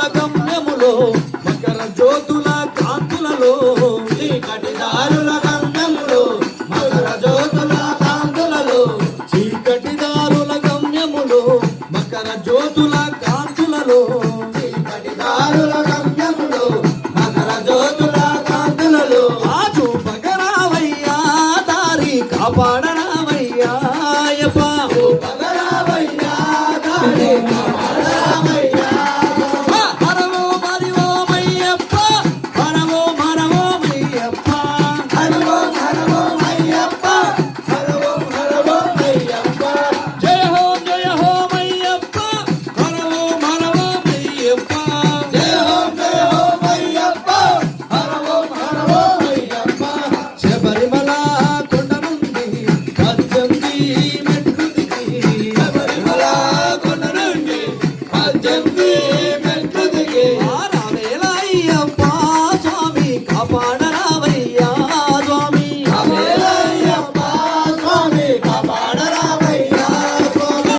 దారుల గమ్యములో మకర జ్యోతుల కాంతులలో చీకటి దారుల గమ్యములో మకర జ్యోతుల కాంతులలో చీకటి దారుల గమ్యములో మకర జ్యోతుల కాంతులలో చీకటి దారుల